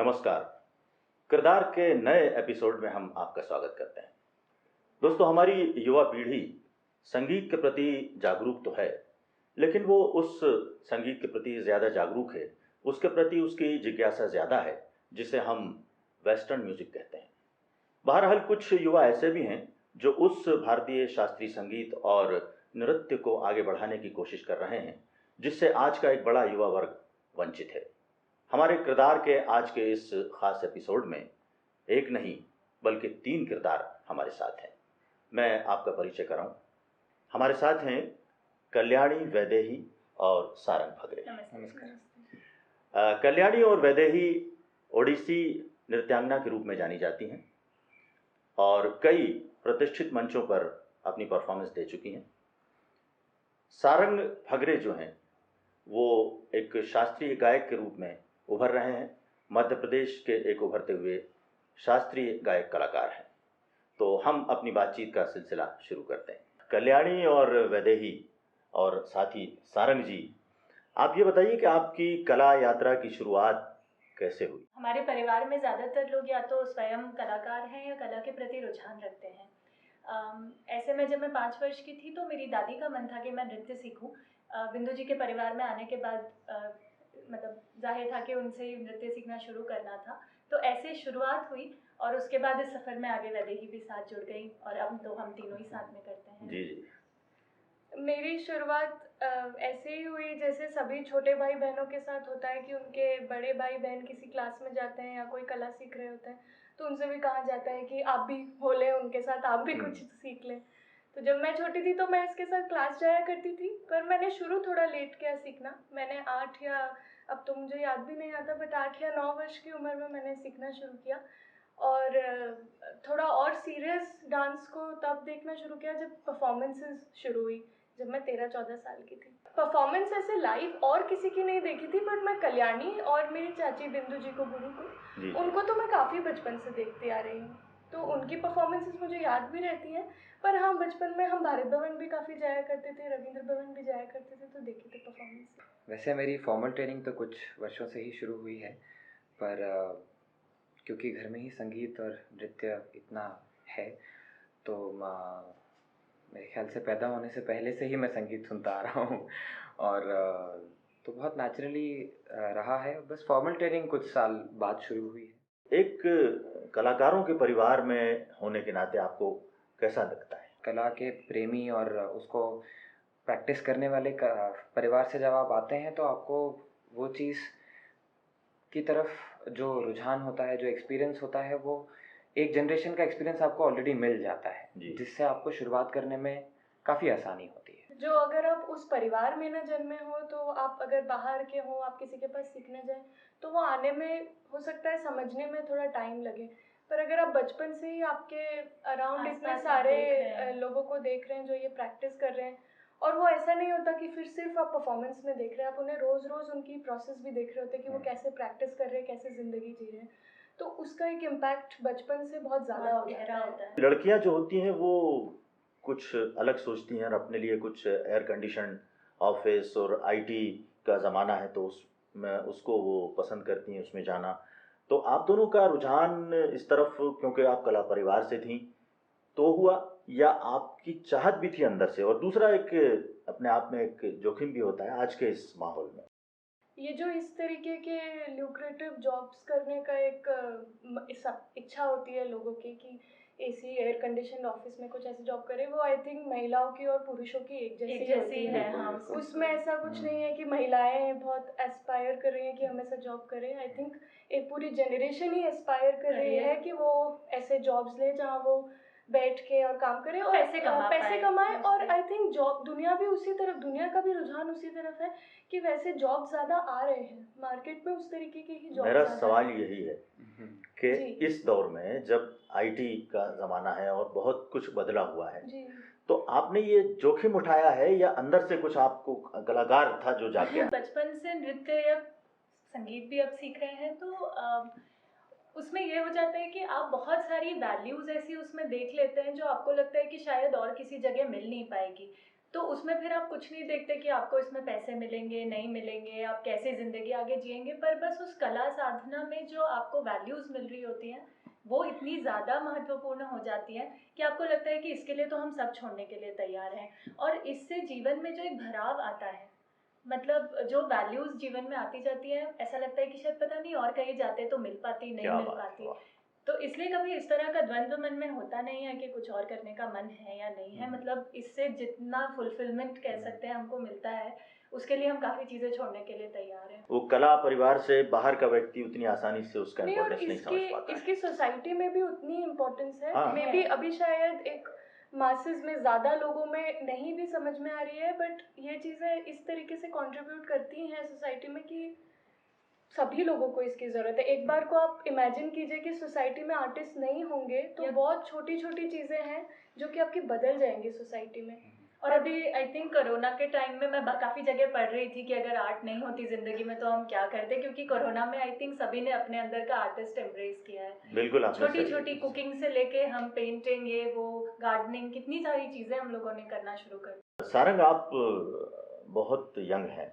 नमस्कार। किरदार के नए एपिसोड में हम आपका स्वागत करते हैं। दोस्तों, हमारी युवा पीढ़ी संगीत के प्रति जागरूक तो है, लेकिन वो उस संगीत के प्रति ज़्यादा जागरूक है, उसके प्रति उसकी जिज्ञासा ज़्यादा है, जिसे हम वेस्टर्न म्यूजिक कहते हैं। बहरहाल कुछ युवा ऐसे भी हैं जो उस भारतीय शास्त्रीय संगीत और नृत्य को आगे बढ़ाने की कोशिश कर रहे हैं, जिससे आज का एक बड़ा युवा वर्ग वंचित है। हमारे किरदार के आज के इस खास एपिसोड में एक नहीं बल्कि 3 किरदार हमारे साथ हैं। मैं आपका परिचय कराऊं। हमारे साथ हैं कल्याणी, वैदेही और सारंग फगरे। नमस्कार। कल्याणी और वैदेही ओडिसी नृत्यांगना के रूप में जानी जाती हैं और कई प्रतिष्ठित मंचों पर अपनी परफॉर्मेंस दे चुकी हैं। सारंग फगरे जो हैं वो एक शास्त्रीय गायक के रूप में उभर रहे हैं। मध्य प्रदेश के एक उभरते हुए शास्त्रीय गायक कलाकार हैं। तो हम अपनी बातचीत का सिलसिला शुरू करते हैं। कल्याणी और वैदेही और साथ ही सारंग जी, आप ये बताइए कि आपकी कला यात्रा की शुरुआत कैसे हुई? हमारे परिवार में ज़्यादातर लोग या तो स्वयं कलाकार हैं या कला के प्रति रुझान रखते हैं। ऐसे में जब मैं 5 वर्ष की थी तो मेरी दादी का मन था कि मैं नृत्य सीखूं। बिंदु जी के परिवार में आने के बाद मतलब जाहिर था कि उनसे ही नृत्य सीखना शुरू करना था। तो ऐसे शुरुआत हुई और उसके बाद इस सफ़र में आगे वैदेही भी साथ जुड़ गई और अब तो हम तीनों ही साथ में करते हैं। जी जी। मेरी शुरुआत ऐसे ही हुई जैसे सभी छोटे भाई बहनों के साथ होता है कि उनके बड़े भाई बहन किसी क्लास में जाते हैं या कोई कला सीख रहे होते हैं तो उनसे भी कहा जाता है कि आप भी हो लें उनके साथ, आप भी कुछ सीख लें। तो जब मैं छोटी थी तो मैं इसके साथ क्लास जाया करती थी, पर मैंने शुरू थोड़ा लेट किया सीखना। मैंने 8 या अब तो मुझे याद भी नहीं आता बट 8 या 9 वर्ष की उम्र में मैंने सीखना शुरू किया और थोड़ा और सीरियस डांस को तब देखना शुरू किया जब परफॉर्मेंसेस शुरू हुई, जब मैं 13-14 साल की थी। परफॉर्मेंस ऐसे लाइव और किसी की नहीं देखी थी, बट मैं कल्याणी और मेरी चाची बिंदु जी को, गुरु को, उनको तो मैं काफ़ी बचपन से देखती आ रही हूँ, तो उनकी परफॉर्मेंसेस मुझे याद भी रहती हैं। पर हाँ, बचपन में हम भारत भवन भी काफ़ी जाया करते थे, रविंद्र भवन भी जाया करते थे, तो देखे थे परफॉर्मेंस। वैसे मेरी फॉर्मल ट्रेनिंग तो कुछ वर्षों से ही शुरू हुई है, पर क्योंकि घर में ही संगीत और नृत्य इतना है तो मेरे ख्याल से पैदा होने से पहले से ही मैं संगीत सुनता आ रहा हूँ और तो बहुत नेचुरली रहा है। बस फॉर्मल ट्रेनिंग कुछ साल बाद शुरू हुई है। एक कलाकारों के परिवार में होने के नाते आपको कैसा लगता है? कला के प्रेमी और उसको प्रैक्टिस करने वाले परिवार से जब आप आते हैं तो आपको वो चीज़ की तरफ जो रुझान होता है, जो एक्सपीरियंस होता है, वो एक जनरेशन का एक्सपीरियंस आपको ऑलरेडी मिल जाता है, जिससे आपको शुरुआत करने में काफ़ी आसानी होती है। जो अगर आप उस परिवार में न जन्मे हो तो आप अगर बाहर के हो, आप किसी के पास सीखने जाएं तो वो आने में हो सकता है समझने में थोड़ा टाइम लगे, पर अगर आप बचपन से ही आपके अराउंड इतने सारे लोगों को देख रहे हैं जो ये प्रैक्टिस कर रहे हैं, और वो ऐसा नहीं होता कि फिर सिर्फ आप परफॉर्मेंस में देख रहे हैं, आप उन्हें रोज़ रोज़ उनकी प्रोसेस भी देख रहे होते हैं कि वो कैसे प्रैक्टिस कर रहे हैं, कैसे ज़िंदगी जी रहे हैं, तो उसका एक इम्पैक्ट बचपन से बहुत ज़्यादा गहरा होता है। लड़कियां जो होती हैं वो कुछ अलग सोचती हैं और अपने लिए कुछ एयर कंडीशन ऑफिस और आईटी का ज़माना है तो उसमें उसको वो पसंद करती हैं, उसमें जाना। तो आप दोनों का रुझान इस तरफ क्योंकि आप कला परिवार से थी तो हुआ, या आपकी चाहत भी थी अंदर से? और दूसरा एक अपने आप में एक जोखिम भी होता है आज के इस माहौल में। ये जो इस तरीके के ल्यूक्रेटिव जॉब्स करने का एक इच्छा होती है लोगों की कि एसी एयर कंडीशन ऑफिस में कुछ ऐसी जॉब करे, वो आई थिंक महिलाओं की और पुरुषों की एक जैसी होती है। हाँ, उसमें ऐसा कुछ नहीं है कि महिलाएं बहुत एस्पायर कर रही हैं कि हम ऐसा जॉब करें। आई थिंक एक पूरी जनरेशन ही एस्पायर कर रही है कि वो ऐसे जॉब्स ले जहाँ वो बैठ के और काम करें और पैसे कमाए। और आई थिंक जॉब दुनिया भी उसी तरफ, दुनिया का भी रुझान उसी तरफ है कि वैसे जॉब ज़्यादा आ रहे हैं मार्केट में, उस तरीके की ही जॉब। मेरा सवाल यही है कि इस दौर में जब आईटी का ज़माना है और बहुत कुछ बदला हुआ है, तो आपने ये जोखिम उठाया है या अंदर से कुछ आपको कलाकार था जो जाग गया? बचपन से नृत्य या संगीत भी अब सीख रहे हैं तो उसमें ये हो जाता है कि आप बहुत सारी वैल्यूज़ ऐसी उसमें देख लेते हैं जो आपको लगता है कि शायद और किसी जगह मिल नहीं पाएगी। तो उसमें फिर आप कुछ नहीं देखते कि आपको इसमें पैसे मिलेंगे नहीं मिलेंगे, आप कैसे ज़िंदगी आगे जिएंगे, पर बस उस कला साधना में जो आपको वैल्यूज़ मिल रही होती हैं वो इतनी ज़्यादा महत्वपूर्ण हो जाती है कि आपको लगता है कि इसके लिए तो हम सब छोड़ने के लिए तैयार हैं। और इससे जीवन में जो एक भराव आता है, मतलब जो वैल्यूज़ जीवन में आती जाती हैं, ऐसा लगता है कि शायद पता नहीं और कहीं जाते तो मिल पाती, नहीं क्या मिल बात है, पाती। वाह। तो इसलिए कभी इस तरह का द्वंद्व मन में होता नहीं है कि कुछ और करने का मन है या नहीं है। मतलब इससे जितना फुलफिलमेंट कह सकते हैं हमको मिलता है, उसके लिए हम काफ़ी चीज़ें छोड़ने के लिए तैयार हैं। वो कला परिवार से बाहर का व्यक्ति उतनी आसानी से उसका नहीं, और इम्पोर्टेंस नहीं समझ पाता है। इसकी सोसाइटी में भी उतनी इम्पोर्टेंस है। हाँ। मे बी अभी शायद एक मासेस में ज़्यादा लोगों में नहीं भी समझ में आ रही है, बट ये चीज़ें इस तरीके से कंट्रीब्यूट करती हैं सोसाइटी में कि सभी लोगों को इसकी ज़रूरत है। एक बार को आप इमेजिन कीजिए कि सोसाइटी में आर्टिस्ट नहीं होंगे तो या- बहुत छोटी छोटी चीज़ें हैं जो कि आपकी बदल जाएंगी सोसाइटी में। और अभी आई थिंक कोरोना के टाइम में मैं काफ़ी जगह पढ़ रही थी कि अगर आर्ट नहीं होती ज़िंदगी में तो हम क्या करते, क्योंकि कोरोना में आई थिंक सभी ने अपने अंदर का आर्टिस्ट एम्ब्रेस किया है। बिल्कुल आपने छोटी सही छोटी कुकिंग से लेके हम पेंटिंग, ये वो गार्डनिंग, कितनी सारी चीज़ें हम लोगों ने करना शुरू कर दी। सारंग, आप बहुत यंग हैं।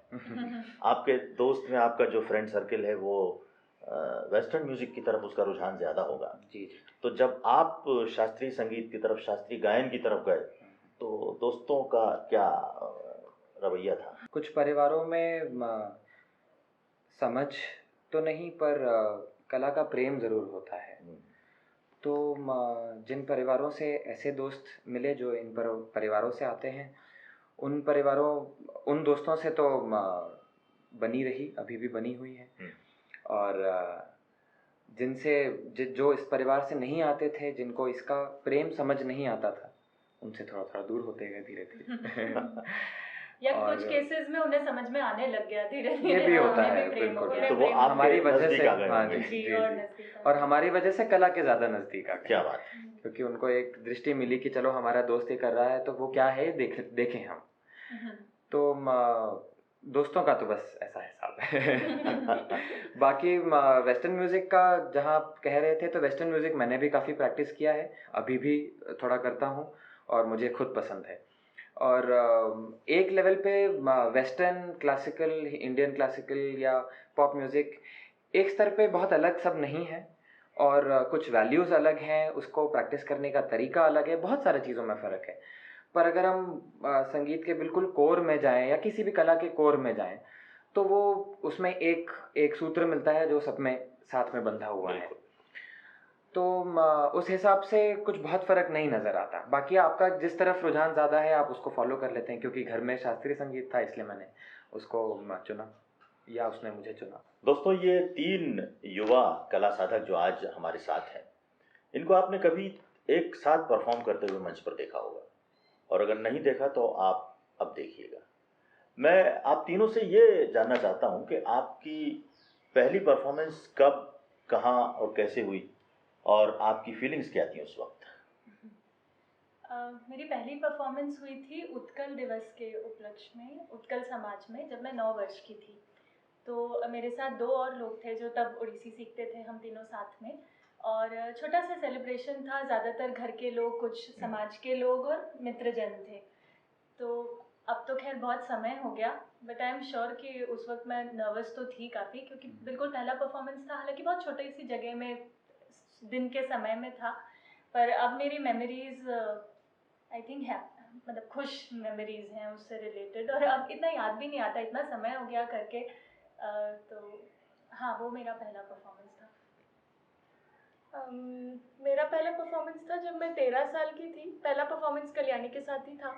आपके दोस्त में आपका जो फ्रेंड सर्कल है वो वेस्टर्न म्यूजिक की तरफ उसका रुझान ज़्यादा होगा। जी जी। तो जब आप शास्त्रीय संगीत की तरफ, शास्त्रीय गायन की तरफ गए तो दोस्तों का क्या रवैया था? कुछ परिवारों में समझ तो नहीं, पर कला का प्रेम ज़रूर होता है। तो जिन परिवारों से ऐसे दोस्त मिले जो इन परिवारों से आते हैं, उन दोस्तों से तो बनी रही, अभी भी बनी हुई है। और जो इस परिवार से नहीं आते थे, जिनको इसका प्रेम समझ नहीं आता था, उनसे थोड़ा थोड़ा दूर होते गए धीरे धीरे। या कुछ केसेस में उन्हें समझ में आने लग गया धीरे धीरे। ये भी होता उन्हें भी है, प्रेम हो बिल्कुल। गया। तो वो आप हमारी वजह नज़दीक से आ गए हाँ होंगे। जी, जी, जी, और जी। नज़दीक आ और गए। हमारी वजह से कला के ज़्यादा नज़दीक आ गए। क्या बात। क्योंकि उनको एक दृष्टि मिली कि चलो हमारा दोस्त ये कर रहा है तो वो क्या है देखें हम। तो दोस्तों का तो बस ऐसा हिसाब है। बाकी वेस्टर्न म्यूज़िक का जहाँ आप कह रहे थे, तो वेस्टर्न म्यूज़िक मैंने भी काफ़ी प्रैक्टिस किया है, अभी भी थोड़ा करता हूँ और मुझे खुद पसंद है। और एक लेवल पे वेस्टर्न क्लासिकल, इंडियन क्लासिकल या पॉप म्यूज़िक एक स्तर पे बहुत अलग सब नहीं है, और कुछ वैल्यूज़ अलग हैं, उसको प्रैक्टिस करने का तरीका अलग है, बहुत सारी चीज़ों में फ़र्क है। पर अगर हम संगीत के बिल्कुल कोर में जाएं या किसी भी कला के कोर में जाएं, तो वो उसमें एक सूत्र मिलता है जो सब में साथ में बंधा हुआ है। तो उस हिसाब से कुछ बहुत फ़र्क नहीं नज़र आता। बाकी आपका जिस तरफ रुझान ज़्यादा है आप उसको फॉलो कर लेते हैं, क्योंकि घर में शास्त्रीय संगीत था इसलिए मैंने उसको चुना, या उसने मुझे चुना। दोस्तों, ये 3 युवा कला साधक जो आज हमारे साथ हैं, इनको आपने कभी एक साथ परफॉर्म करते हुए मंच पर देखा होगा, और अगर नहीं देखा तो आप अब देखिएगा। मैं आप तीनों से ये जानना चाहता हूँ कि आपकी पहली परफॉर्मेंस कब, कहाँ और कैसे हुई, और आपकी फीलिंग्स क्या थी उस वक्त? मेरी पहली परफॉर्मेंस हुई थी उत्कल दिवस के उपलक्ष्य में, उत्कल समाज में, जब मैं 9 वर्ष की थी। तो मेरे साथ 2 और लोग थे जो तब ओडिसी सीखते थे, हम तीनों साथ में। और छोटा सा सेलिब्रेशन था, ज़्यादातर घर के लोग, कुछ समाज के लोग और मित्रजन थे। तो अब तो खैर बहुत समय हो गया, बट आई एम श्योर कि उस वक्त मैं नर्वस तो थी काफ़ी, क्योंकि बिल्कुल पहला परफॉर्मेंस था, हालांकि बहुत छोटी सी जगह में, दिन के समय में था। पर अब मेरी मेमोरीज़ आई थिंक है, मतलब खुश मेमोरीज़ हैं उससे रिलेटेड, और अब इतना याद भी नहीं आता, इतना समय हो गया करके। तो हाँ, वो मेरा पहला परफॉर्मेंस था। मेरा पहला परफॉर्मेंस था जब मैं 13 साल की थी। पहला परफॉर्मेंस कल्याणी के साथ ही था।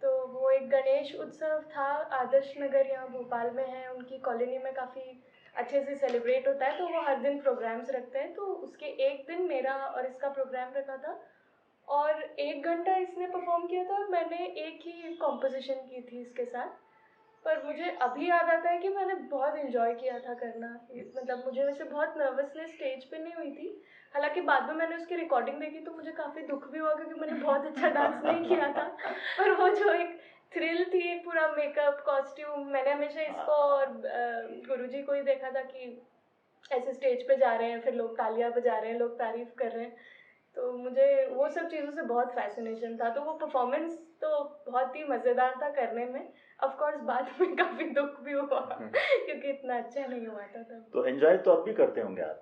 तो वो एक गणेश उत्सव था, आदर्श नगर यहाँ भोपाल में है, उनकी कॉलोनी में काफ़ी अच्छे से सेलिब्रेट होता है। तो वो हर दिन प्रोग्राम्स रखते हैं, तो उसके एक दिन मेरा और इसका प्रोग्राम रखा था, और 1 घंटा इसने परफॉर्म किया था और मैंने एक ही कॉम्पोजिशन की थी इसके साथ। पर मुझे अभी याद आता है कि मैंने बहुत इन्जॉय किया था करना। मतलब मुझे वैसे बहुत नर्वसनेस स्टेज पे नहीं हुई थी, हालांकि बाद में मैंने उसकी रिकॉर्डिंग देखी तो मुझे काफ़ी दुख भी हुआ क्योंकि मैंने बहुत अच्छा डांस नहीं किया था। पर वो जो एक थ्रिल थी, एक पूरा मेकअप, कॉस्ट्यूम, मैंने हमेशा इसको और गुरुजी को ही देखा था कि ऐसे स्टेज पे जा रहे हैं, फिर लोग तालियां बजा रहे हैं, लोग तारीफ कर रहे हैं। तो मुझे वो सब चीज़ों से बहुत फैसिनेशन था। तो वो परफॉर्मेंस तो बहुत ही मज़ेदार था करने में। ऑफ कोर्स बाद में काफ़ी दुख भी हुआ क्योंकि इतना अच्छा नहीं हुआ था तब। तो एंजॉय तो अब भी करते होंगे आप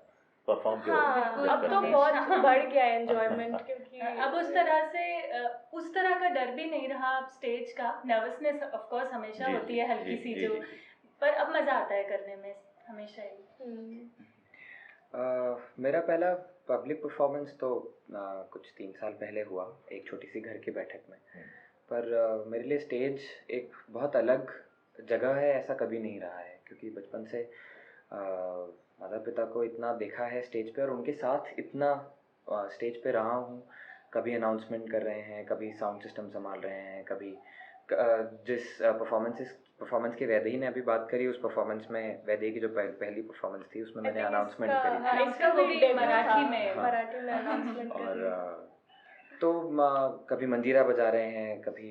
परफॉर्म के हाँ, वक्त जब अब तो करते हैं। बहुत बढ़ गया है एंजॉयमेंट क्योंकि अब उस तरह से उस तरह का डर भी नहीं रहा। अब स्टेज का नर्वसनेस ऑफ कोर्स हमेशा जी, होती है, जी, हल्की जी, सी जी, जो, जी, जी। पर अब मज़ा आता है करने में हमेशा ही। मेरा पहला पब्लिक परफॉर्मेंस तो कुछ 3 साल पहले हुआ, एक छोटी सी घर की बैठक में। पर मेरे लिए स्टेज एक बहुत अलग जगह है, ऐसा कभी नहीं रहा है, क्योंकि बचपन से माता पिता को इतना देखा है स्टेज पे और उनके साथ इतना स्टेज पे रहा हूँ। कभी अनाउंसमेंट कर रहे हैं, कभी साउंड सिस्टम संभाल रहे हैं, कभी जिस परफॉर्मेंस की वैदेही ने अभी बात करी, उस परफॉर्मेंस में वैदेही की जो पहली परफॉर्मेंस थी उसमें मैंने अनाउंसमेंट करी थी। हाँ, इसका वो भी debut मराठी था। में हाँ। मराठी में अनाउंसमेंट और करी। तो कभी मंजीरा बजा रहे हैं, कभी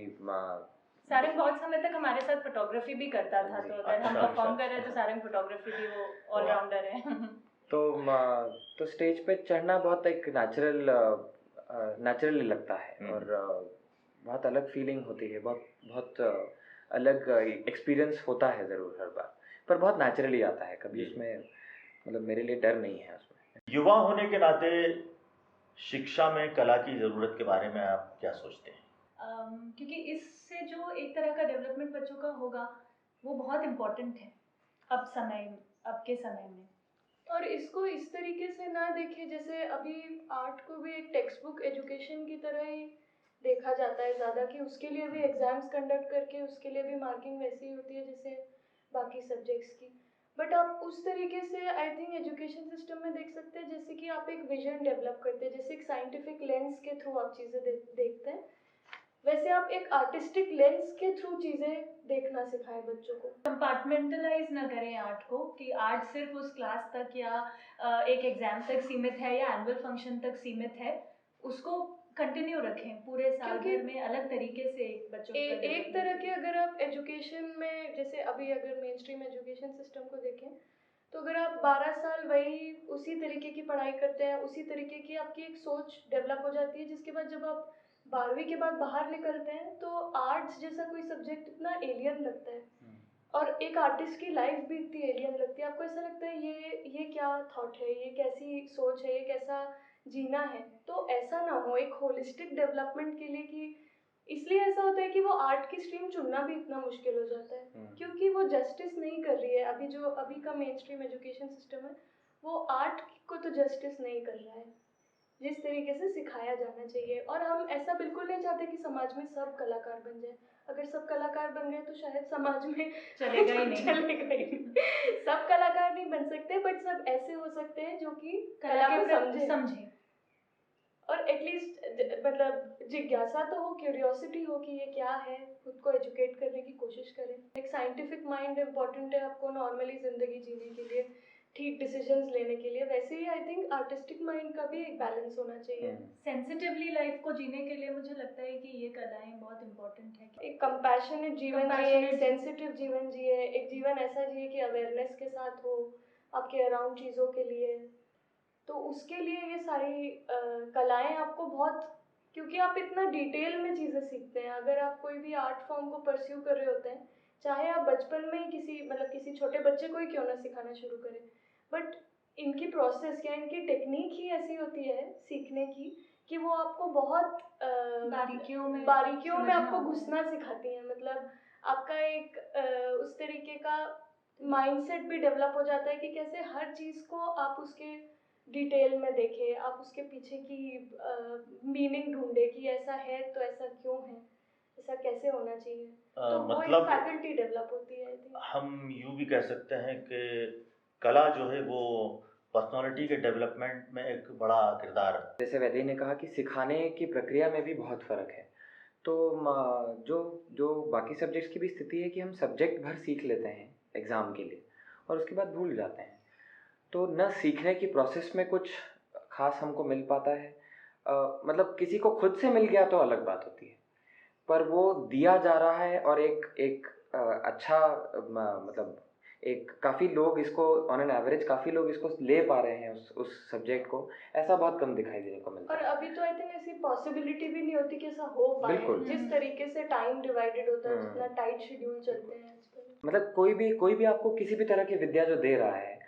सारंग बहुत समय तक हमारे साथ फोटोग्राफी भी करता था, तो अगर हम अच्छा, परफॉर्म अच्छा, कर रहे हैं तो अच्छा। सारंग फोटोग्राफी भी वो वाह। ऑलराउंडर है। तो स्टेज पे चढ़ना बहुत एक नेचुरली लगता है और बहुत अलग फीलिंग होती है, बहुत अलग एक्सपीरियंस होता है ज़रूर हर बार, पर बहुत नेचुरली आता है। कभी जी। उसमें मतलब मेरे लिए डर नहीं है उसमें। युवा होने के नाते शिक्षा में कला की ज़रूरत के बारे में आप क्या सोचते हैं? क्योंकि इससे जो एक तरह का डेवलपमेंट बच्चों का होगा वो बहुत इम्पोर्टेंट है अब के समय में। और इसको इस तरीके से ना देखें जैसे अभी आर्ट को भी एक टेक्स्ट बुक एजुकेशन की तरह ही देखा जाता है ज़्यादा, कि उसके लिए भी एग्ज़ाम्स कंडक्ट करके उसके लिए भी मार्किंग वैसी ही होती है जैसे बाकी सब्जेक्ट्स की। बट आप उस तरीके से आई थिंक एजुकेशन सिस्टम में देख सकते हैं जैसे कि आप एक विजन डेवलप करते हैं, जैसे एक साइंटिफिक लेंस के थ्रू आप चीज़ें देखते हैं, वैसे आप एक आर्टिस्टिक लेंस के थ्रू चीज़ें देखना सिखाएं बच्चों को। कंपार्टमेंटलाइज ना करें आर्ट को कि आर्ट सिर्फ उस क्लास तक या एक एग्जाम तक सीमित है या एनुअल फंक्शन तक सीमित है, उसको कंटिन्यू रखें पूरे साल भर में अलग तरीके से बच्चों का एक तरह के अगर आप एजुकेशन में जैसे अभी अगर मेन स्ट्रीम एजुकेशन सिस्टम को देखें तो अगर आप 12 साल वही उसी तरीके की पढ़ाई करते हैं, उसी तरीके की आपकी एक सोच डेवलप हो जाती है, जिसके बाद जब आप 12वीं के बाद बाहर निकलते हैं तो आर्ट्स जैसा कोई सब्जेक्ट इतना एलियन लगता है और एक आर्टिस्ट की लाइफ भी इतनी एलियन लगती है। आपको ऐसा लगता है ये क्या थॉट है, ये कैसी सोच है, ये कैसा जीना है। तो ऐसा ना हो, एक होलिस्टिक डेवलपमेंट के लिए कि इसलिए ऐसा होता है कि वो आर्ट की स्ट्रीम चुनना भी इतना मुश्किल हो जाता है क्योंकि वो जस्टिस नहीं कर रही है। अभी का मेन स्ट्रीम एजुकेशन सिस्टम है वो आर्ट को तो जस्टिस नहीं कर रहा है जिस तरीके से सिखाया जाना चाहिए। और हम ऐसा बिल्कुल नहीं चाहते कि समाज में सब कलाकार बन जाए। अगर सब कलाकार बन गए तो शायद समाज में चलेगा ही नहीं। चलेगा ही नहीं। सब कलाकार नहीं बन सकते बट सब ऐसे हो सकते हैं जो कि कला को के समझे और एटलीस्ट मतलब जिज्ञासा तो हो, क्यूरियोसिटी हो कि ये क्या है, खुद को एजुकेट करने की कोशिश करें। एक साइंटिफिक माइंड इम्पोर्टेंट है आपको नॉर्मली ज़िंदगी जीने के लिए, ठीक डिसीजंस लेने के लिए। वैसे ही आई थिंक आर्टिस्टिक माइंड का भी एक बैलेंस होना चाहिए। सेंसिटिवली लाइफ को जीने के लिए मुझे लगता है कि ये कलाएं बहुत इम्पोर्टेंट है। एक कंपैशनेट जीवन जिए, एक सेंसिटिव जीवन जिए, एक जीवन ऐसा जिए कि अवेयरनेस के साथ हो आपके अराउंड चीज़ों के लिए। तो उसके लिए ये सारी कलाएं आपको बहुत, क्योंकि आप इतना डिटेल में चीज़ें सीखते हैं। अगर आप कोई भी आर्ट फॉर्म को परस्यू कर रहे होते हैं, चाहे आप बचपन में ही किसी छोटे बच्चे को ही क्यों ना सिखाना शुरू करें, बट इनकी प्रोसेस या इनकी टेक्निक ही ऐसी होती है सीखने की कि वो आपको बहुत बारीकियों में आपको घुसना सिखाती हैं। मतलब आपका एक उस तरीके का माइंडसेट भी डेवलप हो जाता है कि कैसे हर चीज़ को आप उसके डिटेल में देखें, आप उसके पीछे की मीनिंग ढूंढे कि ऐसा है तो ऐसा क्यों है, ऐसा कैसे होना चाहिए। तो मतलब वो एक फैकल्टी डेवलप होती है। हम यूँ भी कह सकते हैं कि कला जो है वो पर्सनालिटी के डेवलपमेंट में एक बड़ा किरदार। जैसे वैदेही ने कहा कि सिखाने की प्रक्रिया में भी बहुत फ़र्क है। तो जो बाकी सब्जेक्ट्स की भी स्थिति है कि हम सब्जेक्ट भर सीख लेते हैं एग्ज़ाम के लिए और उसके बाद भूल जाते हैं, तो न सीखने की प्रोसेस में कुछ खास हमको मिल पाता है। मतलब किसी को खुद से मिल गया तो अलग बात होती है, पर वो दिया जा रहा है और एक अच्छा मतलब एक काफ़ी लोग इसको ऑन एन एवरेज काफ़ी लोग इसको ले पा रहे हैं उस सब्जेक्ट को, ऐसा बहुत कम दिखाई देने को मिलता और है। अभी तो आई थिंक ऐसी पॉसिबिलिटी भी नहीं होती कि ऐसा हो पाए, बिल्कुल। जिस तरीके से टाइम डिवाइडेड होता है, जितना टाइट शेड्यूल चलते हैं आजकल। मतलब कोई भी आपको किसी भी तरह की विद्या जो दे रहा है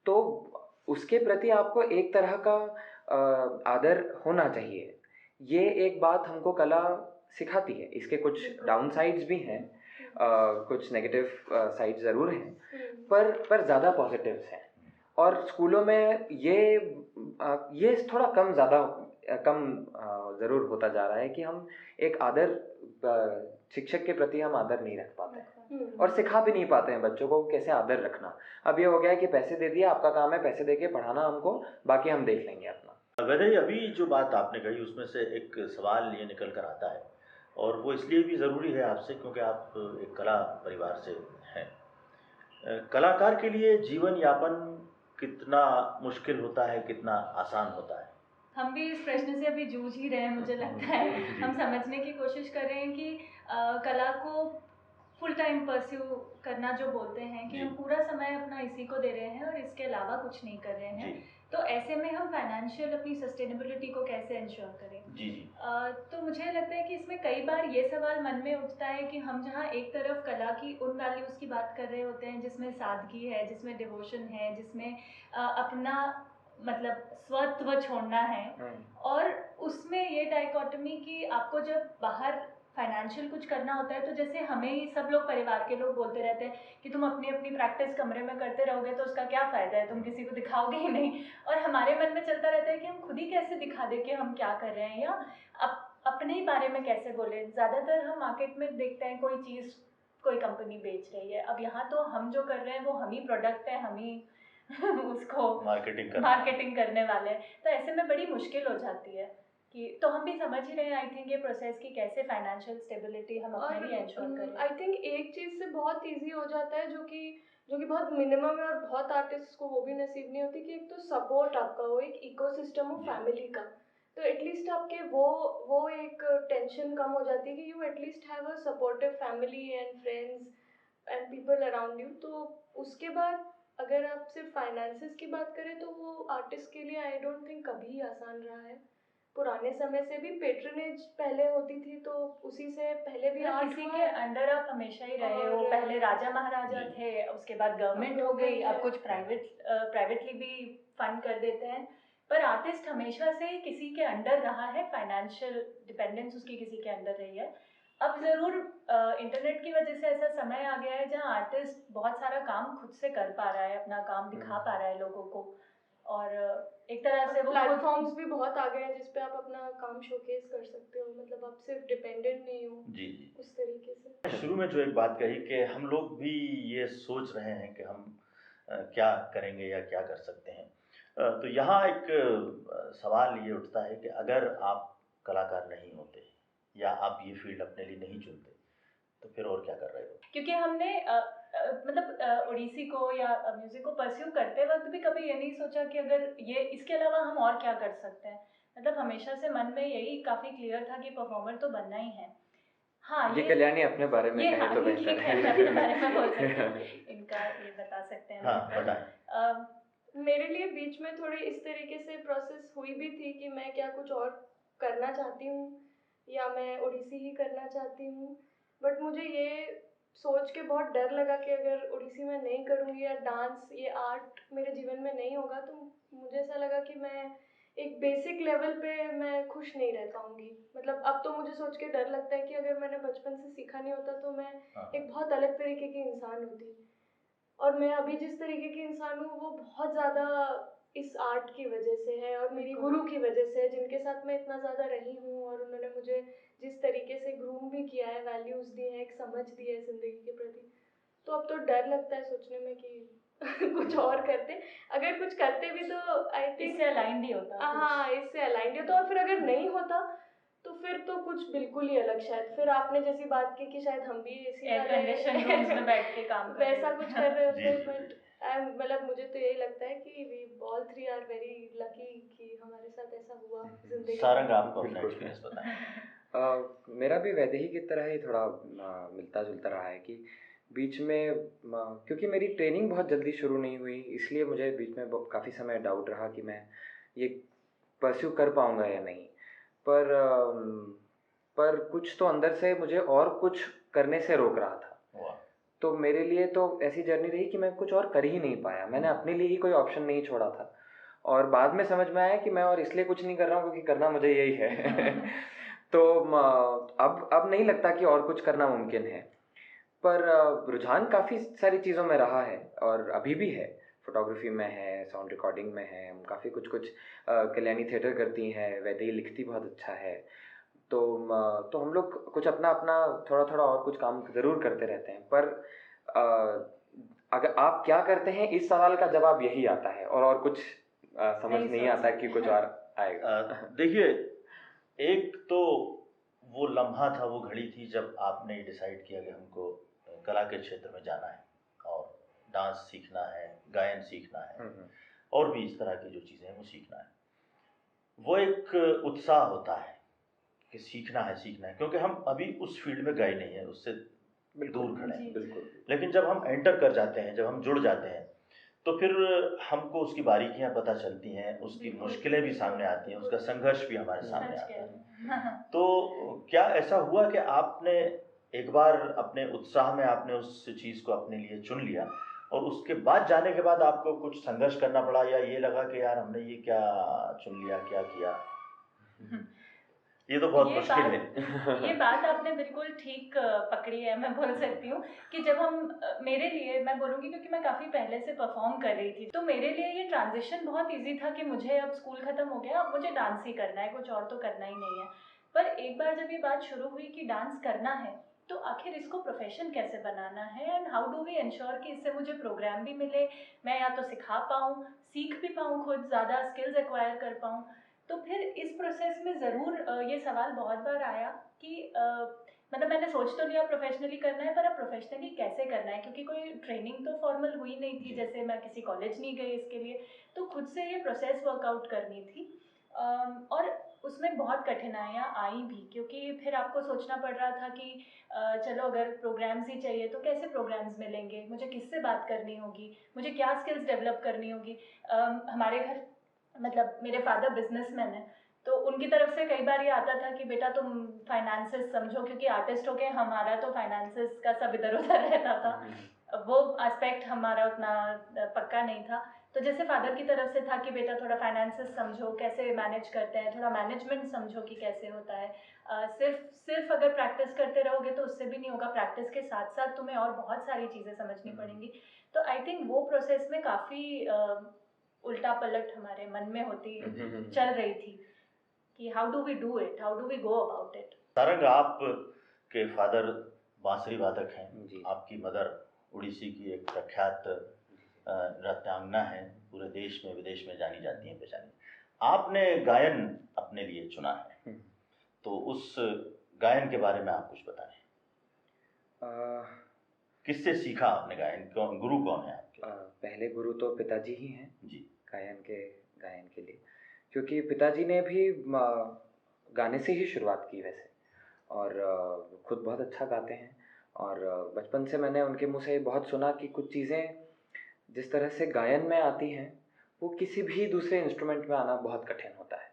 तो उसके प्रति आपको एक तरह का आदर होना चाहिए। ये एक बात हमको कला सिखाती है। इसके कुछ डाउन साइड्स भी हैं, कुछ नेगेटिव साइड्स ज़रूर हैं, पर ज़्यादा पॉजिटिव्स हैं। और स्कूलों में ये थोड़ा कम ज़रूर होता जा रहा है कि हम एक आदर शिक्षक के प्रति हम आदर नहीं रख पाते हैं और सिखा भी नहीं पाते हैं बच्चों को कैसे आदर रखना। अब ये हो गया है कि पैसे दे दिए, आपका काम है पैसे देके पढ़ाना हमको, बाकी हम देख लेंगे अपना। वैसे अभी जो बात आपने कही उसमें से एक सवाल ये निकल कर आता है, और वो इसलिए भी ज़रूरी है आपसे क्योंकि आप एक कला परिवार से हैं। कलाकार के लिए जीवन यापन कितना मुश्किल होता है, कितना आसान होता है? हम भी इस प्रश्न से अभी जूझ ही रहे हैं, मुझे लगता है। हम समझने की कोशिश कर रहे हैं कि कला को फुल टाइम परस्यू करना जो बोलते हैं कि हम पूरा समय अपना इसी को दे रहे हैं और इसके अलावा कुछ नहीं कर रहे हैं, तो ऐसे में हम फाइनेंशियल अपनी सस्टेनेबिलिटी को कैसे इंश्योर करें। जी। तो मुझे लगता है कि इसमें कई बार ये सवाल मन में उठता है कि हम जहाँ एक तरफ कला की उन वैल्यूज़ की बात कर रहे होते हैं जिसमें सादगी है, जिसमें डिवोशन है, जिसमें अपना मतलब स्वत्व छोड़ना है, और उसमें ये डाइकोटमी कि आपको जब बाहर फाइनेंशियल कुछ करना होता है तो जैसे हमें ही सब लोग परिवार के लोग बोलते रहते हैं कि तुम अपनी अपनी प्रैक्टिस कमरे में करते रहोगे तो उसका क्या फ़ायदा है, तुम किसी को दिखाओगे ही नहीं। और हमारे मन में चलता रहता है कि हम खुद ही कैसे दिखा दे कि हम क्या कर रहे हैं, या अपने ही बारे में कैसे बोले। ज़्यादातर हम मार्केट में देखते हैं कोई चीज़ कोई कंपनी बेच रही है, अब यहाँ तो हम जो कर रहे हैं वो हम ही प्रोडक्ट है, हम ही उसको मार्केटिंग करने वाले हैं। तो ऐसे में बड़ी मुश्किल हो जाती है कि तो हम भी समझ ही रहे हैं आई थिंक ये प्रोसेस की कैसे फाइनेंशियल स्टेबिलिटी हम अपने लिए इंश्योर करें। आई थिंक एक चीज़ से बहुत इजी हो जाता है जो कि बहुत मिनिमम है और बहुत आर्टिस्ट को वो भी नसीब नहीं होती, कि एक तो सपोर्ट आपका हो, एक इकोसिस्टम हो फैमिली का। तो एटलीस्ट आपके वो एक टेंशन कम हो जाती है कि you at least have a supportive family and friends and people around you. तो उसके बाद अगर आप सिर्फ फाइनेंसेस की बात करें तो वो आर्टिस्ट के लिए आई डोंट थिंक कभी आसान रहा है। पुराने समय से भी पेट्रनेज पहले होती थी, तो उसी से पहले भी किसी के अंडर आप हमेशा ही रहे हो। पहले राजा महाराजा थे, उसके बाद गवर्नमेंट हो गई, अब कुछ प्राइवेटली भी फंड कर देते हैं, पर आर्टिस्ट हमेशा से किसी के अंडर रहा है, फाइनेंशियल डिपेंडेंस उसकी किसी के अंडर रही है। अब ज़रूर इंटरनेट की वजह से ऐसा समय आ गया है जहाँ आर्टिस्ट बहुत सारा काम खुद से कर पा रहा है, अपना काम दिखा पा रहा है लोगों को, और एक तरह से वो प्लेटफॉर्म्स भी बहुत आ गए हैं जिस पे आप अपना काम शोकेस कर सकते हो, मतलब आप सिर्फ डिपेंडेंट नहीं हो। जी। उस तरीके से शुरू में जो एक बात कही कि हम लोग भी ये सोच रहे हैं कि हम क्या करेंगे या क्या कर सकते हैं, तो यहाँ एक सवाल ये उठता है कि अगर आप कलाकार नहीं होते या आप ये फील्ड अपने लिए नहीं चुनते तो फिर और क्या कर रहे हो? क्योंकि हमने मतलब ओडिसी को या म्यूजिक को परस्यू करते वक्त भी कभी ये नहीं सोचा कि अगर ये इसके अलावा हम और क्या कर सकते हैं। मतलब हमेशा से मन में यही काफ़ी क्लियर था कि परफॉर्मर तो बनना ही है। हाँ, ये कल्याणी अपने बारे में कहे तो बेहतर है। अपने बारे में बोल सकते हैं, इनका ये बता सकते हैं। हाँ, बताएं। मेरे लिए बीच में थोड़ी इस तरीके से प्रोसेस हुई भी थी कि मैं क्या कुछ और करना चाहती हूँ या मैं ओडिसी ही करना चाहती हूँ, बट मुझे ये सोच के बहुत डर लगा कि अगर ओडिसी में नहीं करूँगी या डांस ये आर्ट मेरे जीवन में नहीं होगा तो मुझे ऐसा लगा कि मैं एक बेसिक लेवल पे मैं खुश नहीं रह पाऊँगी। मतलब अब तो मुझे सोच के डर लगता है कि अगर मैंने बचपन से सीखा नहीं होता तो मैं एक बहुत अलग तरीके की इंसान होती, और मैं अभी जिस तरीके की इंसान हूँ वो बहुत ज़्यादा इस आर्ट की वजह से है और मेरी गुरु की वजह से है, जिनके साथ मैं इतना ज़्यादा रही हूँ और उन्होंने मुझे जिस तरीके से ग्रूम भी किया है, वैल्यूज़ दी हैं, एक समझ दी है ज़िंदगी के प्रति। तो अब तो डर लगता है सोचने में कि कुछ और करते, अगर कुछ करते भी तो आई थिंक इससे अलाइंड ही होता। हाँ, इससे अलाइंड ही होता। और फिर अगर नहीं होता तो फिर तो कुछ बिल्कुल ही अलग, शायद फिर आपने जैसी बात की कि शायद हम भी इसी एयर कंडीशन रूम्स में बैठ के काम कर वैसा कुछ कर रहे होते हैं। बट मतलब मुझे तो यही लगता है कि we all three are very lucky कि हमारे साथ ऐसा हुआ जिंदगी। सारंग, आपको अपना एक्सपीरियंस बताएं। मेरा भी वैदेही की तरह ही थोड़ा मिलता जुलता रहा है कि बीच में क्योंकि मेरी ट्रेनिंग बहुत जल्दी शुरू नहीं हुई, इसलिए मुझे बीच में काफ़ी समय डाउट रहा कि मैं ये परस्यू कर पाऊँगा या नहीं। पर कुछ तो अंदर से मुझे और कुछ करने से रोक रहा था। वाह। तो मेरे लिए तो ऐसी जर्नी रही कि मैं कुछ और कर ही नहीं पाया, मैंने अपने लिए ही कोई ऑप्शन नहीं छोड़ा था। और बाद में समझ में आया कि मैं और इसलिए कुछ नहीं कर रहा हूँ क्योंकि करना मुझे यही है। तो अब नहीं लगता कि और कुछ करना मुमकिन है। पर रुझान काफ़ी सारी चीज़ों में रहा है और अभी भी है। फोटोग्राफी में है, साउंड रिकॉर्डिंग में है, हम काफ़ी कुछ कल्याणी थिएटर करती हैं, वैदेही लिखती बहुत अच्छा है। तो हम लोग कुछ अपना अपना थोड़ा थोड़ा और कुछ काम ज़रूर करते रहते हैं। पर अगर आप क्या करते हैं, इस सवाल का जवाब यही आता है और कुछ समझ नहीं आता कि कुछ और आएगा। देखिए, एक तो वो लम्हा था, वो घड़ी थी जब आपने डिसाइड किया कि हमको कला के क्षेत्र में जाना है और डांस सीखना है, गायन सीखना है और भी इस तरह की जो चीज़ें हैं वो सीखना है। वो एक उत्साह होता है कि सीखना है, क्योंकि हम अभी उस फील्ड में गए नहीं हैं, उससे दूर खड़े हैं। बिल्कुल। लेकिन जब हम एंटर कर जाते हैं, जब हम जुड़ जाते हैं, तो फिर हमको उसकी बारीकियां पता चलती हैं, उसकी मुश्किलें भी सामने आती हैं, उसका संघर्ष भी हमारे सामने आता है। तो क्या ऐसा हुआ कि आपने एक बार अपने उत्साह में आपने उस चीज़ को अपने लिए चुन लिया और उसके बाद जाने के बाद आपको कुछ संघर्ष करना पड़ा, या ये लगा कि यार हमने ये क्या चुन लिया, क्या किया? ये तो बहुत मुश्किल है। ये बात आपने बिल्कुल ठीक पकड़ी है। मैं बोल सकती हूँ कि जब हम मेरे लिए मैं बोलूँगी क्योंकि मैं काफ़ी पहले से परफॉर्म कर रही थी, तो मेरे लिए ये ट्रांजिशन बहुत इजी था कि मुझे अब स्कूल ख़त्म हो गया, अब मुझे डांस ही करना है, कुछ और तो करना ही नहीं है। पर एक बार जब ये बात शुरू हुई कि डांस करना है, तो आखिर इसको प्रोफेशन कैसे बनाना है and how do we ensure कि इससे मुझे प्रोग्राम भी मिले, मैं या तो सिखा पाऊँ, सीख भी पाऊँ, खुद ज़्यादा स्किल्स एक्वायर कर पाऊँ। तो फिर इस प्रोसेस में ज़रूर ये सवाल बहुत बार आया कि मतलब मैंने सोच तो लिया प्रोफेशनली करना है, पर अब प्रोफेशनली कैसे करना है, क्योंकि कोई ट्रेनिंग तो फॉर्मल हुई नहीं थी, जैसे मैं किसी कॉलेज नहीं गई इसके लिए, तो खुद से ये प्रोसेस वर्कआउट करनी थी। और उसमें बहुत कठिनाइयाँ आई भी, क्योंकि फिर आपको सोचना पड़ रहा था कि चलो अगर प्रोग्राम्स ही चाहिए तो कैसे प्रोग्राम्स मिलेंगे, मुझे किससे बात करनी होगी, मुझे क्या स्किल्स डेवलप करनी होगी। हमारे घर मतलब मेरे फादर बिजनेसमैन हैं, तो उनकी तरफ से कई बार ये आता था कि बेटा तुम फाइनेंसेस समझो, क्योंकि आर्टिस्ट हो के हमारा तो फाइनेंसेस का सब इधर उधर रहता था, वो एस्पेक्ट हमारा उतना पक्का नहीं था। तो जैसे फादर की तरफ से था कि बेटा थोड़ा फाइनेंसेस समझो, कैसे मैनेज करते हैं, थोड़ा मैनेजमेंट समझो कि कैसे होता है। सिर्फ अगर प्रैक्टिस करते रहोगे तो उससे भी नहीं होगा, प्रैक्टिस के साथ साथ तुम्हें और बहुत सारी चीज़ें समझनी पड़ेंगी। तो आई थिंक वो प्रोसेस में काफ़ी उल्टा पलट हमारे मन में चल रही थी कि how do we do it, how do we go about it. Sarang, आप के फादर बांसुरी वादक हैं, जी। आपकी मदर उड़ीसी की एक प्रख्यात नृत्यांगना है, पूरे देश में विदेश में जानी जाती हैं, पहचानी। आपने गायन अपने लिए चुना है, तो उस गायन के बारे में आप कुछ बताएं। किससे सीखा आपने गायन, गुरु कौन है आपके? पहले गुरु तो पिताजी ही हैं जी। गायन के लिए, क्योंकि पिताजी ने भी गाने से ही शुरुआत की वैसे, और खुद बहुत अच्छा गाते हैं। और बचपन से मैंने उनके मुँह से बहुत सुना कि कुछ चीज़ें जिस तरह से गायन में आती हैं वो किसी भी दूसरे इंस्ट्रूमेंट में आना बहुत कठिन होता है।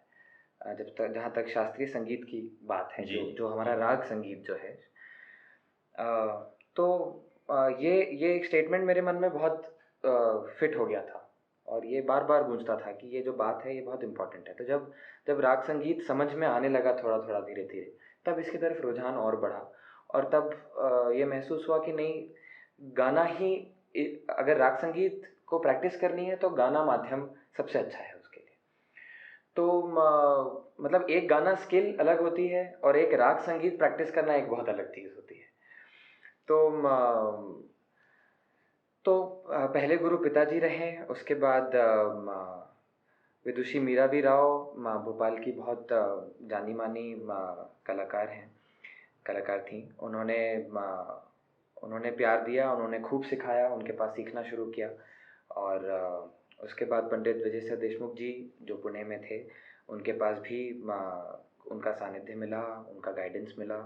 जहाँ तक शास्त्रीय संगीत की बात है, जो हमारा राग संगीत जो है, तो ये एक स्टेटमेंट मेरे मन में बहुत फिट हो गया था और ये बार बार गूंजता था कि ये जो बात है ये बहुत इम्पोर्टेंट है। तो जब राग संगीत समझ में आने लगा थोड़ा थोड़ा धीरे धीरे, तब इसकी तरफ रुझान और बढ़ा। और तब ये महसूस हुआ कि नहीं, गाना ही, अगर राग संगीत को प्रैक्टिस करनी है तो गाना माध्यम सबसे अच्छा है उसके लिए। तो मतलब एक गाना स्किल अलग होती है और एक राग संगीत प्रैक्टिस करना एक बहुत अलग चीज़ होती है। तो पहले गुरु पिताजी रहे, उसके बाद विदुषी मीराबी राव भोपाल की बहुत जानी मानी कलाकार थीं। उन्होंने प्यार दिया, उन्होंने खूब सिखाया, उनके पास सीखना शुरू किया। और उसके बाद पंडित विजय सर देशमुख जी जो पुणे में थे, उनके पास भी उनका सानिध्य मिला, उनका गाइडेंस मिला।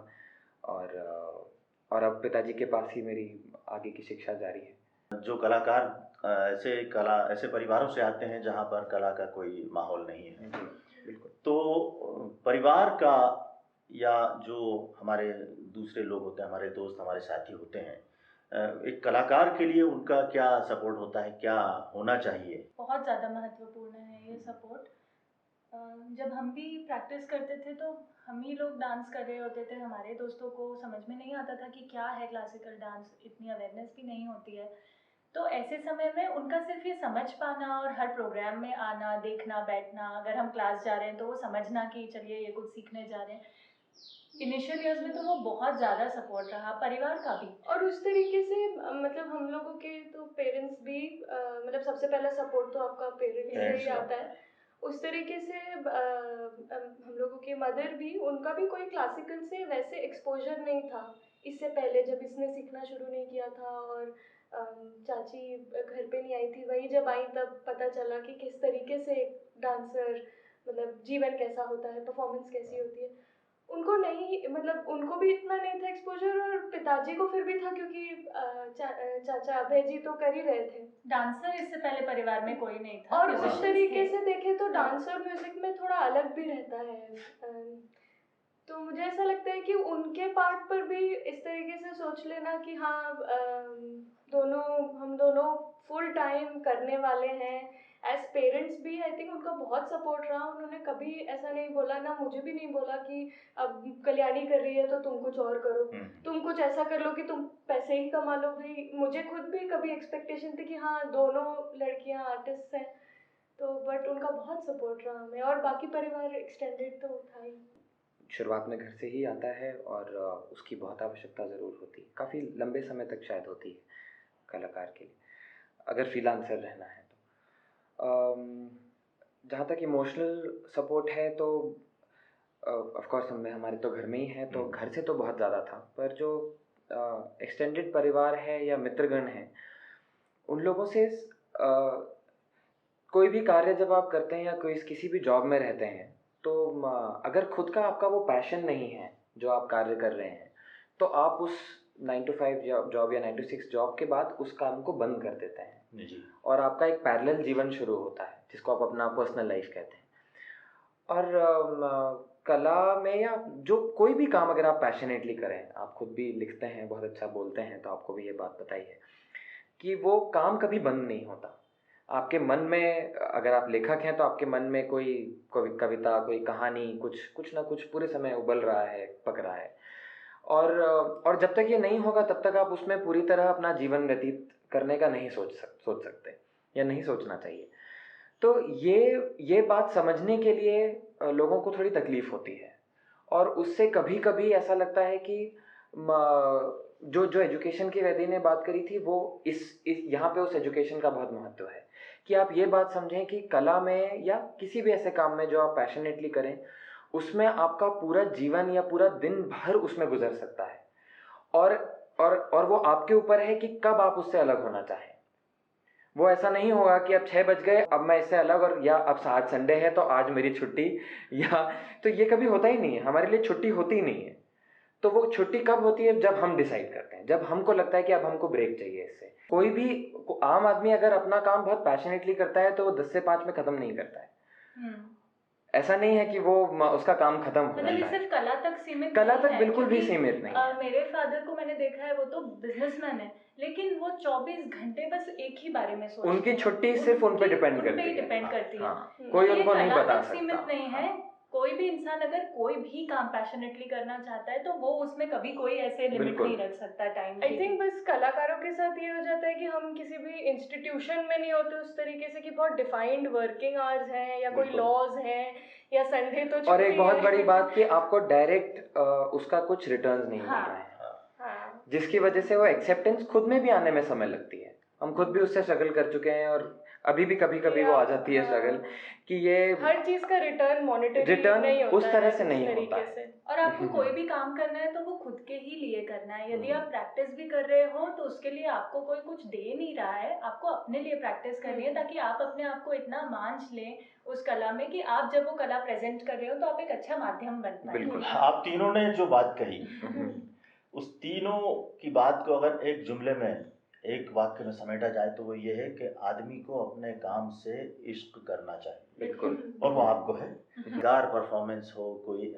और अब पिताजी के पास ही मेरी आगे की शिक्षा जारी है। जो कलाकार ऐसे परिवारों से आते हैं जहाँ पर कला का कोई माहौल नहीं है, जी बिल्कुल। तो परिवार का या जो हमारे दूसरे लोग होते हैं, हमारे दोस्त, हमारे साथी होते हैं, एक कलाकार के लिए उनका क्या सपोर्ट होता है, क्या होना चाहिए? बहुत ज़्यादा महत्वपूर्ण है ये सपोर्ट। जब हम भी प्रैक्टिस करते थे तो हम ही लोग डांस कर रहे होते थे, हमारे दोस्तों को समझ में नहीं आता था कि क्या है क्लासिकल डांस, इतनी अवेयरनेस भी नहीं होती है। तो ऐसे समय में उनका सिर्फ ये समझ पाना और हर प्रोग्राम में आना, देखना, बैठना, अगर हम क्लास जा रहे हैं तो वो समझना कि चलिए ये कुछ सीखने जा रहे हैं, इनिशियल ईयर्स में तो वो बहुत ज़्यादा सपोर्ट रहा, परिवार का भी। और उस तरीके से मतलब हम लोगों के तो पेरेंट्स भी मतलब सबसे पहला सपोर्ट तो आपका पेरेंट्स से ही आता है। उस तरीके से हम लोगों के मदर भी, उनका भी कोई क्लासिकल से वैसे एक्सपोजर नहीं था इससे पहले, जब इसने सीखना शुरू नहीं किया था। और चाची घर पे नहीं आई थी, वही जब आई तब पता चला कि किस तरीके से एक डांसर मतलब जीवन कैसा होता है, परफॉर्मेंस कैसी होती है। उनको नहीं, मतलब उनको भी इतना नहीं था एक्सपोजर, और पिताजी को फिर भी था क्योंकि चाचा अभय जी तो कर ही रहे थे। डांसर इससे पहले परिवार में कोई नहीं था। और उस तरीके से देखें तो डांस और म्यूजिक में थोड़ा अलग भी रहता है। तो मुझे ऐसा लगता है कि उनके पार्ट पर भी इस तरीके से सोच लेना कि हाँ हम दोनों फुल टाइम करने वाले हैं। एज पेरेंट्स भी आई थिंक उनका बहुत सपोर्ट रहा। उन्होंने कभी ऐसा नहीं बोला, ना मुझे भी नहीं बोला कि अब कल्याणी कर रही है तो तुम कुछ और करो, तुम कुछ ऐसा कर लो कि तुम पैसे ही कमा लो। भाई मुझे खुद भी कभी एक्सपेक्टेशन थी कि हाँ दोनों लड़कियां आर्टिस्ट हैं, तो बट उनका बहुत सपोर्ट रहा हमें। और बाकी परिवार एक्सटेंडेड तो था ही। शुरुआत में घर से ही आता है और उसकी बहुत आवश्यकता ज़रूर होती है, काफ़ी लंबे समय तक शायद होती है कलाकार के लिए, अगर फ्रीलांसर रहना है तो। जहाँ तक इमोशनल सपोर्ट है तो ऑफ कोर्स हमारे तो घर में ही है, तो घर से तो बहुत ज़्यादा था। पर जो एक्सटेंडेड परिवार है या मित्रगण हैं, उन लोगों से कोई भी कार्य जब आप करते हैं या किसी भी जॉब में रहते हैं, तो अगर खुद का आपका वो पैशन नहीं है जो आप कार्य कर रहे हैं, तो आप उस 9 to 5 जॉब या 9 to 6 जॉब के बाद उस काम को बंद कर देते हैं जी। और आपका एक पैरेलल जीवन शुरू होता है जिसको आप अपना पर्सनल लाइफ कहते हैं। और कला में या जो कोई भी काम अगर आप पैशनेटली करें, आप खुद भी लिखते हैं, बहुत अच्छा बोलते हैं, तो आपको भी ये बात पता ही है कि वो काम कभी बंद नहीं होता। आपके मन में, अगर आप लेखक हैं तो आपके मन में कोई कविता, कोई कहानी, कुछ ना कुछ पूरे समय उबल रहा है, पक रहा है। और जब तक ये नहीं होगा तब तक आप उसमें पूरी तरह अपना जीवन व्यतीत करने का नहीं सोच सकते या नहीं सोचना चाहिए। तो ये बात समझने के लिए लोगों को थोड़ी तकलीफ होती है, और उससे कभी कभी ऐसा लगता है कि जो एजुकेशन की वैदी ने बात करी थी, वो इस यहाँ पे उस एजुकेशन का बहुत महत्व है कि आप ये बात समझें कि कला में या किसी भी ऐसे काम में जो आप पैशनेटली करें, उसमें आपका पूरा जीवन या पूरा दिन भर उसमें गुजर सकता है, और वो आपके ऊपर है कि कब आप उससे अलग होना चाहें। वो ऐसा नहीं होगा कि अब 6 बज गए, अब मैं इससे अलग, और या अब आज संडे है तो आज मेरी छुट्टी, या तो ये कभी होता ही नहीं है, हमारे लिए छुट्टी होती ही नहीं है। तो वो छुट्टी कब होती है? जब हम डिसाइड करते हैं, जब हमको लगता है कि अब हमको ब्रेक चाहिए इससे। कोई भी आम आदमी अगर अपना काम बहुत पैशनेटली करता है तो वो 10 से 5 में खत्म नहीं करता है। ऐसा नहीं है कि वो उसका काम खत्म हो मतलब ये सिर्फ कला तक सीमित कला नहीं तक है, बिल्कुल भी सीमित नहीं है। मेरे फादर को मैंने देखा है, वो तो बिजनेसमैन है, लेकिन वो 24 घंटे बस एक ही बारे में सोचते हैं। उनकी छुट्टी सिर्फ उन पे डिपेंड करती है। हाँ। कोई उनको नहीं बता सकता। सीमित नहीं है। कोई भी इंसान अगर कोई भी काम पैशनेटली करना चाहता है तो वो उसमें कभी कोई ऐसे लिमिट नहीं रख सकता टाइम। आई थिंक बस कलाकारों के साथ ये हो जाता है कि हम किसी भी इंस्टीट्यूशन में नहीं होते उस तरीके से कि बहुत डिफाइंड वर्किंग आवर्स हैं या कोई लॉज हैं या संडे तो छुट्टी। और एक बहुत बड़ी बात कि आपको डायरेक्ट उसका कुछ रिटर्न्स नहीं मिल रहा है, जिसकी वजह से वो एक्सेप्टेंस खुद में भी आने में समय लगती है। हम खुद भी उससे स्ट्रगल कर चुके हैं, और अभी भी कभी कभी वो आ जाती है स्ट्रगल कि ये हर चीज का रिटर्न मॉनेटरी नहीं होता, उस तरह से नहीं होता है। और आपको कोई भी काम करना है तो वो खुद के ही लिए करना है। यदि आप प्रैक्टिस भी कर रहे हो तो उसके लिए आपको कोई कुछ दे नहीं रहा है, आपको अपने लिए प्रैक्टिस करनी है, ताकि आप अपने आप को इतना मांझ लें उस कला में कि आप जब वो कला प्रेजेंट कर रहे हो तो आप एक अच्छा माध्यम बन पाए। बिल्कुल। आप तीनों ने जो बात कही उस तीनों की बात को अगर एक जुमले में, एक वाक्य में समेटा जाए तो वो ये है कि आदमी को अपने काम से इश्क करना चाहिए, बिल्कुल। और वो आपको है। यादगार परफॉर्मेंस हो, कोई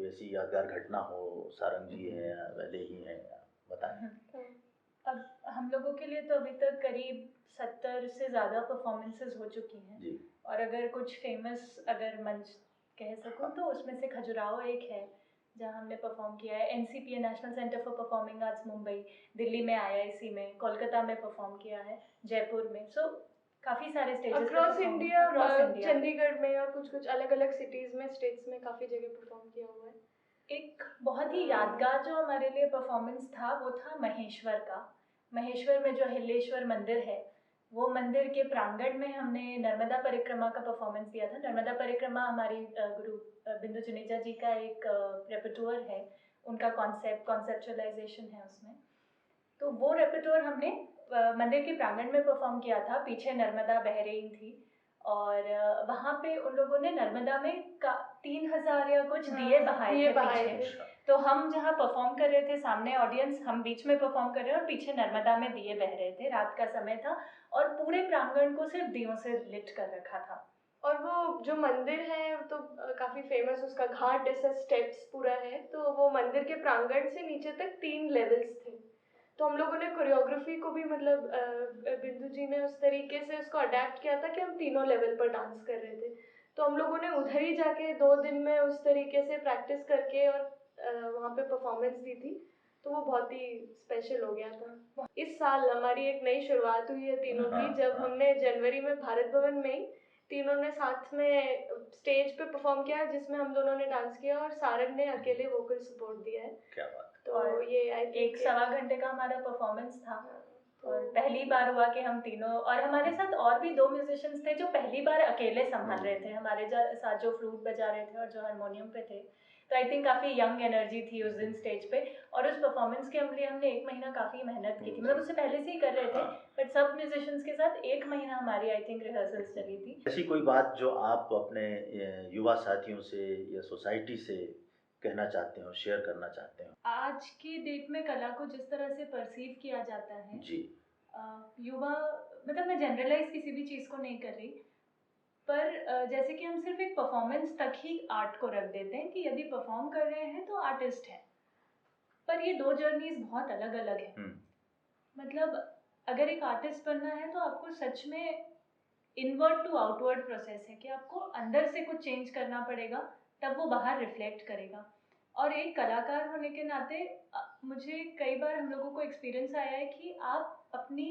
ऐसी यादगार घटना हो, सारंग जी है या वैदेही है, बताएं। अब हम लोगों के लिए तो अभी तक करीब 70 से ज़्यादा परफॉर्मेंसेस हो चुकी हैं जी। और अगर कुछ फेमस अगर मंच कह सकूँ तो उसमें से खजुराहो एक है जहाँ हमने परफॉर्म किया है। NCPA national centre for performing arts Mumbai, Delhi में IIC में, कोलकाता में परफॉर्म किया है, जयपुर में। सो काफ़ी सारे स्टेजेस अक्रॉस इंडिया, चंडीगढ़ में और कुछ अलग अलग सिटीज़ में, स्टेट्स में काफ़ी जगह परफॉर्म किया हुआ है। एक बहुत ही यादगार जो हमारे लिए परफॉर्मेंस था वो था महेश्वर का। महेश्वर में जो हिलेश्वर मंदिर है, वो मंदिर के प्रांगण में हमने नर्मदा परिक्रमा का परफॉर्मेंस दिया था। नर्मदा परिक्रमा हमारी गुरु बिंदु जुनेजा जी का एक रेpertoire है, उनका कॉन्सेप्चुअलाइजेशन है उसमें। तो वो रेpertoire हमने मंदिर के प्रांगण में परफॉर्म किया था। पीछे नर्मदा बह रही थी और वहाँ पे उन लोगों ने नर्मदा में 3000 या कुछ दिए बहाए थे पीछे। तो हम जहाँ परफॉर्म कर रहे थे, सामने ऑडियंस, हम बीच में परफॉर्म कर रहे हैं और पीछे नर्मदा में दिए बह रहे थे। रात का समय था और पूरे प्रांगण को सिर्फ दियों से लिट कर रखा था। और वो जो मंदिर है तो काफ़ी फेमस, उसका घाट जैसा स्टेप्स पूरा है। तो वो मंदिर के प्रांगण से नीचे तक 3 लेवल्स थे। तो हम लोगों ने कोरियोग्राफी को भी मतलब बिंदु जी ने उस तरीके से उसको अडेप्ट किया था कि हम तीनों लेवल पर डांस कर रहे थे। तो हम लोगों ने उधर ही जाके 2 दिन में उस तरीके से प्रैक्टिस करके और वहाँ पे परफॉर्मेंस दी थी। तो वो बहुत ही स्पेशल हो गया था। इस साल हमारी एक नई शुरुआत हुई है तीनों की, जब हमने जनवरी में भारत भवन में ही तीनों ने साथ में स्टेज पे परफॉर्म किया, जिसमें हम दोनों ने डांस किया और सारंग ने अकेले वोकल सपोर्ट दिया है। क्या बात। तो ये एक सवा घंटे का हमारा परफॉर्मेंस था और पहली बार हुआ कि हम तीनों, और हमारे साथ और भी 2 म्यूजिशियंस थे जो पहली बार अकेले संभाल रहे थे हमारे साथ, जो फ्लूट बजा रहे थे और जो हारमोनियम पे थे। तो आई थिंक काफ़ी यंग एनर्जी थी उस दिन स्टेज पे। और उस परफॉर्मेंस के लिए हमने 1 महीना काफ़ी मेहनत की थी, मतलब उससे पहले से ही कर रहे थे, बट सब म्यूजिशियंस के साथ 1 महीना हमारी आई थिंक रिहर्सल्स चली थी। ऐसी कोई बात जो आप अपने युवा साथियों से या सोसाइटी से कहना चाहते हो, शेयर करना चाहते हो? आज की डेट में कला को जिस तरह से परसीव किया जाता है जी, युवा, मतलब मैं जनरलाइज किसी भी चीज़ को नहीं कर रही, पर जैसे कि हम सिर्फ एक परफॉर्मेंस तक ही आर्ट को रख देते हैं कि यदि परफॉर्म कर रहे हैं तो आर्टिस्ट हैं, पर ये 2 जर्नीज बहुत अलग अलग हैं। मतलब अगर एक आर्टिस्ट बनना है तो आपको सच में इनवर्ड टू आउटवर्ड प्रोसेस है कि आपको अंदर से कुछ चेंज करना पड़ेगा, तब वो बाहर रिफ्लेक्ट करेगा। और एक कलाकार होने के नाते मुझे कई बार हम लोगों को एक्सपीरियंस आया है कि आप अपनी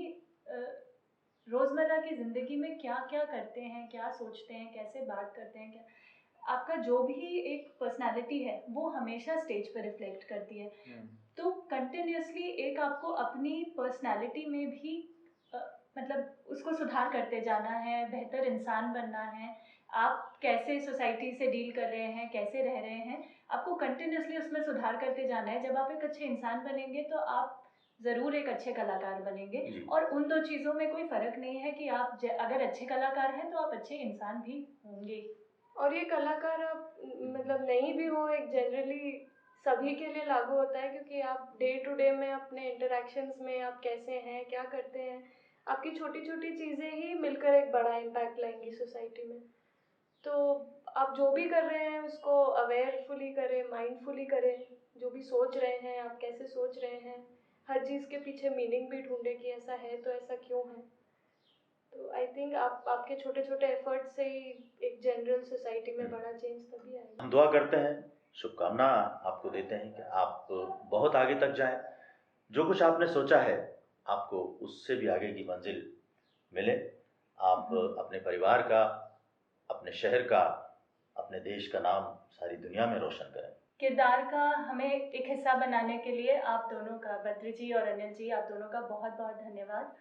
रोज़मर्रा की ज़िंदगी में क्या क्या करते हैं, क्या सोचते हैं, कैसे बात करते हैं, क्या आपका जो भी एक पर्सनालिटी है वो हमेशा स्टेज पर रिफ्लेक्ट करती है। तो कंटिन्यूसली एक आपको अपनी पर्सनालिटी में भी मतलब उसको सुधार करते जाना है, बेहतर इंसान बनना है। आप कैसे सोसाइटी से डील कर रहे हैं, कैसे रह रहे हैं, आपको कंटिन्यूसली उसमें सुधार करते जाना है। जब आप एक अच्छे इंसान बनेंगे तो आप ज़रूर एक अच्छे कलाकार बनेंगे। और उन 2 चीज़ों में कोई फ़र्क नहीं है कि आप अगर अच्छे कलाकार हैं तो आप अच्छे इंसान भी होंगे। और ये कलाकार आप मतलब नहीं भी हो, एक जनरली सभी के लिए लागू होता है, क्योंकि आप डे टू डे में अपने इंटरेक्शंस में आप कैसे हैं, क्या करते हैं, आपकी छोटी छोटी चीज़ें ही मिलकर एक बड़ा इम्पैक्ट लाएंगी सोसाइटी में। तो आप जो भी कर रहे हैं उसको अवेयरफुली करें, माइंडफुली करें। जो भी सोच रहे हैं, आप कैसे सोच रहे हैं, हर चीज़ के पीछे मीनिंग भी ढूंढे कि ऐसा है तो ऐसा क्यों है। तो आई थिंक आपके छोटे छोटे एफर्ट से ही एक जनरल सोसाइटी में बड़ा चेंज तभी आएगा। हम दुआ करते हैं, शुभकामना आपको देते हैं कि आप बहुत आगे तक जाएं। जो कुछ आपने सोचा है आपको उससे भी आगे की मंजिल मिले। आप अपने परिवार का, अपने शहर का, अपने देश का नाम सारी दुनिया में रोशन करें। किरदार का हमें एक हिस्सा बनाने के लिए आप दोनों का, बद्री जी और अनिल जी, आप दोनों का बहुत बहुत धन्यवाद।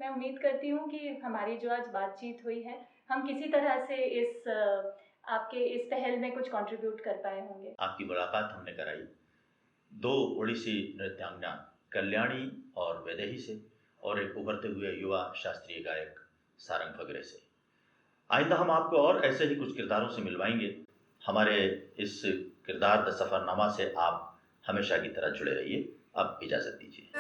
मैं उम्मीद करती हूँ कि हमारी जो आज बातचीत हुई है, हम किसी तरह से इस आपके इस पहल में कुछ कंट्रीब्यूट कर पाए होंगे। आपकी मुलाकात हमने कराई 2 ओडिसी नृत्यांगना कल्याणी और वैदेही से, और एक उभरते हुए युवा शास्त्रीय गायक सारंग फगरे से। आइंदा हम आपको और ऐसे ही कुछ किरदारों से मिलवाएंगे। हमारे इस किरदार द सफ़रनामा से आप हमेशा की तरह जुड़े रहिए। अब इजाज़त दीजिए।